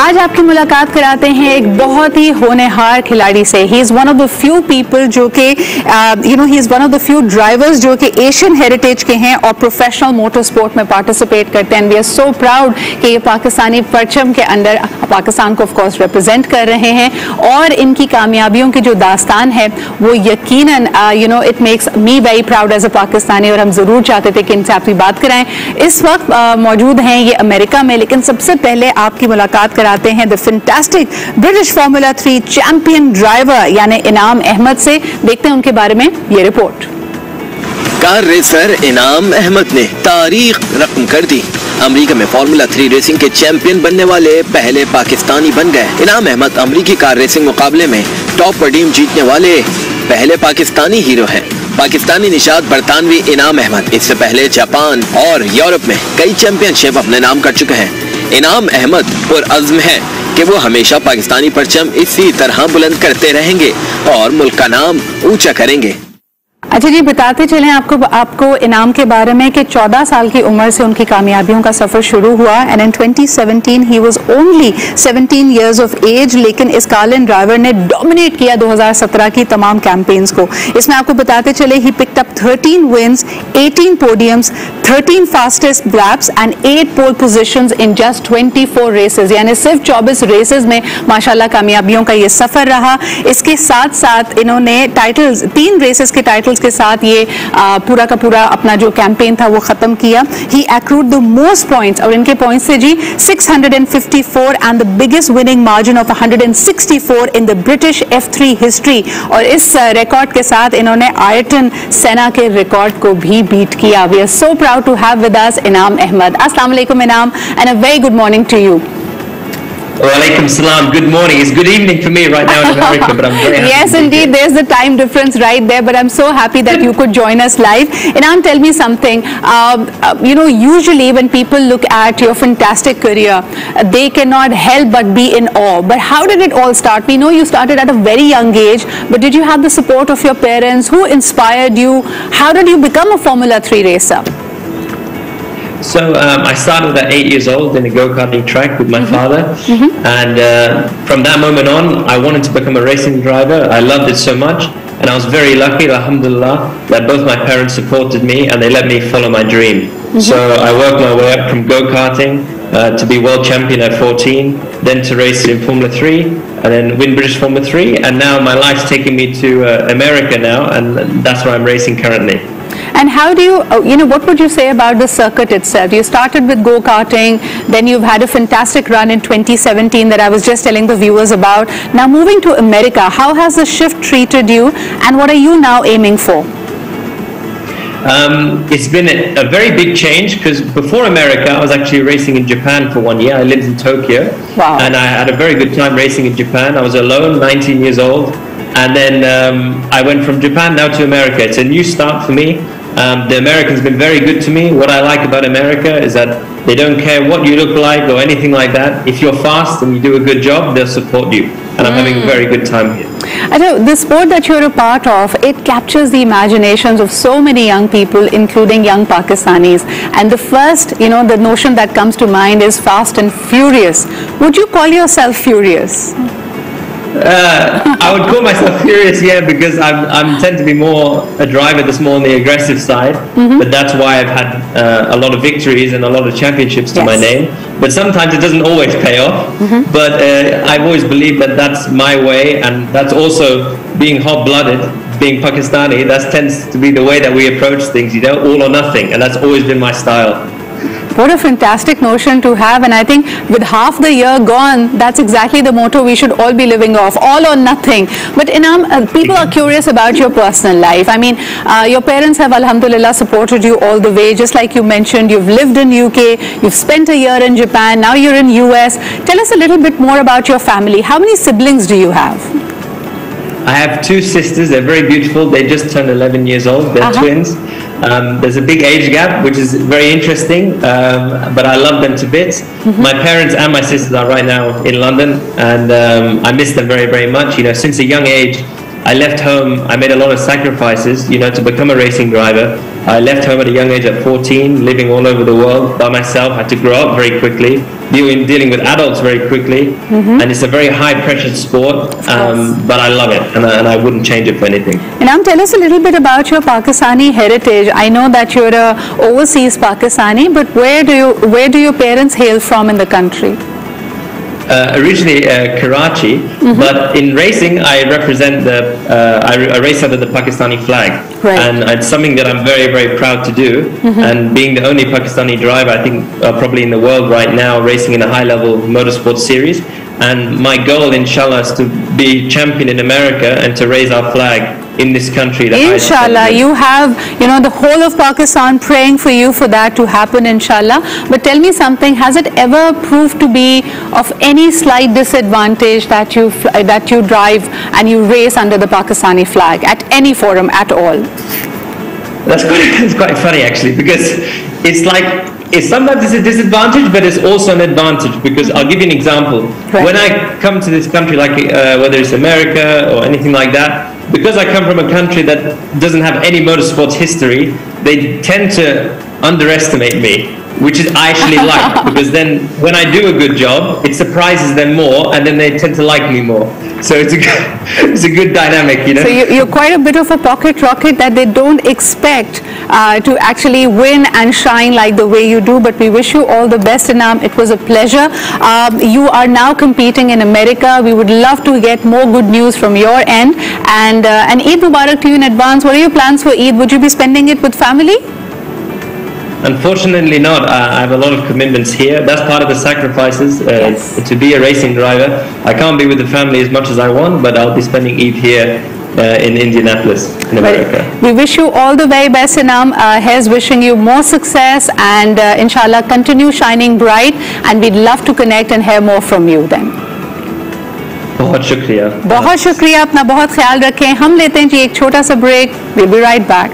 آج آپ کی ملاقات کراتے ہیں ایک بہت ہی ہونہار کھلاڑی سے. He is one of the few people جو کہ he is one of the few drivers جو کہ ایشین ہیریٹیج کے ہیں اور پروفیشنل موٹر اسپورٹ میں پارٹیسپیٹ کرتے ہیں. وی آر سو پراؤڈ کہ یہ پاکستانی پرچم کے اندر پاکستان کو آف کورس ریپرزینٹ کر رہے ہیں, اور ان کی کامیابیوں کی جو داستان ہے وہ یقیناً it makes me very proud as a Pakistani, اور ہم ضرور چاہتے تھے کہ ان سے آپ کی بات کرائیں. اس وقت موجود ہیں یہ امریکہ میں, لیکن سب سے پہلے آپ کی ملاقات کراتے ہیں the fantastic British formula 3 champion driver یعنی انعام احمد سے. دیکھتے ہیں ان کے بارے میں یہ رپورٹ. کار ریسر انعام احمد نے تاریخ رقم کر دی. امریکہ میں فارمولا 3 ریسنگ کے چیمپئن بننے والے پہلے پاکستانی بن گئے. انعام احمد امریکی کار ریسنگ مقابلے میں ٹاپ پوڈیم جیتنے والے پہلے پاکستانی ہیرو ہیں. پاکستانی نژاد برطانوی انعام احمد اس سے پہلے جاپان اور یورپ میں کئی چیمپئن شپ اپنے نام کر چکے ہیں. انعام احمد پرعزم ہے کہ وہ ہمیشہ پاکستانی پرچم اسی طرح بلند کرتے رہیں گے اور ملک کا نام اونچا کریں گے. اچھا جی, بتاتے چلیں آپ کو انعام کے بارے میں کہ 14 سال کی عمر سے ان کی کامیابیوں کا سفر شروع ہوا, اینڈ ان 2017 ہی was only 17 years of age, لیکن اس کالن ڈرائیور نے ڈومینیٹ کیا 2017 کی تمام کیمپینز کو. اس میں آپ کو بتاتے چلے he picked up 13 wins, 18 podiums, 13 fastest laps and 8 pole positions in just 24 races, یعنی صرف 24 ریسز میں ماشاءاللہ کامیابیوں کا یہ سفر رہا. اس کے ساتھ ساتھ انہوں نے ٹائٹلز 3 ریسز کے ٹائٹلز کے ساتھ یہ پورا کا پورا اپنا جو کیمپین تھا وہ ختم کیا. ہی ایکروڈ دا موسٹ پوائنٹس, اور ان کے پوائنٹس سے جی 654 and the biggest winning margin of 164 in the British F3 history, اور اس ریکارڈ کے ساتھ انہوں نے آئرٹن سینا کے ریکارڈ کو بھی بیٹ کیا. We are so proud to have with us Inam Ahmed. السلام علیکم Inam, and a very good morning to you. Walaikum salam. Good morning. It's good evening for me right now in America, but I'm very happy. Yes, indeed. There's the time difference right there, but I'm so happy that you could join us live. Inam, tell me something. Usually when people look at your fantastic career, they cannot help but be in awe. But how did it all start? We know you started at a very young age, but did you have the support of your parents? Who inspired you? How did you become a Formula 3 racer? So I started at 8 years old in a go-karting track with my father, and from that moment on I wanted to become a racing driver. I loved it so much, and I was very lucky, alhamdulillah, that both my parents supported me and they let me follow my dream. So I worked my way up from go-karting to be world champion at 14, then to race in Formula 3 and then win British Formula 3, and now my life's taking me to America now, and that's where I'm racing currently. And how do you, what would you say about the circuit itself? You started with go-karting, then you've had a fantastic run in 2017 that I was just telling the viewers about. Now moving to America, how has the shift treated you, and what are you now aiming for? It's been a very big change, because before America I was actually racing in Japan for 1 year. I lived in Tokyo. Wow. And I had a very good time racing in Japan. I was alone, 19 years old, and then I went from Japan now to America. It's a new start for me. The Americans have been very good to me. What I like about America is that they don't care what you look like or anything like that. If you're fast and you do a good job, they'll support you. And I'm having a very good time here. I know the sport that you're a part of, it captures the imaginations of so many young people, including young Pakistanis. And the first, the notion that comes to mind is fast and furious. Would you call yourself furious? I would call myself furious, yeah, because I tend to be more a driver that's more on the aggressive side. But that's why I've had a lot of victories and a lot of championships to my name. But sometimes it doesn't always pay off. But I've always believed that that's my way, and that's also being hot-blooded, being Pakistani. That tends to be the way that we approach things, all or nothing, and that's always been my style. What a fantastic notion to have, and I think with half the year gone, that's exactly the motto we should all be living off, all or nothing. But Inam, people are curious about your personal life. I mean, your parents have alhamdulillah supported you all the way, just like you mentioned. You've lived in UK, you've spent a year in Japan, now you're in US. Tell us a little bit more about your family. How many siblings do you have? I have 2 sisters. They're very beautiful. They just turned 11 years old. They're twins. There's a big age gap, which is very interesting, but I love them to bits. My parents and my sisters are right now in London, and I miss them very, very much. Since a young age, I left home. I made a lot of sacrifices, to become a racing driver. I left home at a young age at 14, living all over the world by myself. Had to grow up very quickly, dealing with adults very quickly, and it's a very high-pressure sport. But I love it, and I wouldn't change it for anything. Inam, tell us a little bit about your Pakistani heritage. I know that you're a overseas Pakistani, but where do your parents hail from in the country? Originally Karachi, but in racing I represent I race under the Pakistani flag, Right. and it's something that I'm very, very proud to do. And being the only Pakistani driver, I think probably in the world right now, racing in a high-level motorsport series. And my goal, inshallah, is to be champion in America and to raise our flag in this country. Inshallah, you have, the whole of Pakistan praying for you for that to happen, inshallah. But tell me something, has it ever proved to be of any slight disadvantage that you drive and you race under the Pakistani flag at any forum at all? That's quite funny actually, because it's sometimes it's a disadvantage, but it's also an advantage, because I'll give you an example. Right. When I come to this country, like whether it's America or anything like that, because I come from a country that doesn't have any motorsports history, they tend to underestimate me, which is I actually like, because then when I do a good job, it surprises them more, and then they tend to like me more. So it's a good dynamic, So you're quite a bit of a pocket rocket that they don't expect to actually win and shine like the way you do. But we wish you all the best, Inam. It was a pleasure. You are now competing in America. We would love to get more good news from your end. And Eid Mubarak to you in advance. What are your plans for Eid? Would you be spending it with family? Unfortunately not. I have a lot of commitments here. That's part of the sacrifices. Yes. To be a racing driver, I can't be with the family as much as I want, but I'll be spending Eid here in Indianapolis, in America. We wish you all the very best, Inam. Here's wishing you more success, and inshallah continue shining bright, and we'd love to connect and hear more from you then. बहुत शुक्रिया. बहुत शुक्रिया, अपना बहुत ख्याल रखें. हम लेते हैं जी एक छोटा सा break. We'll be right back.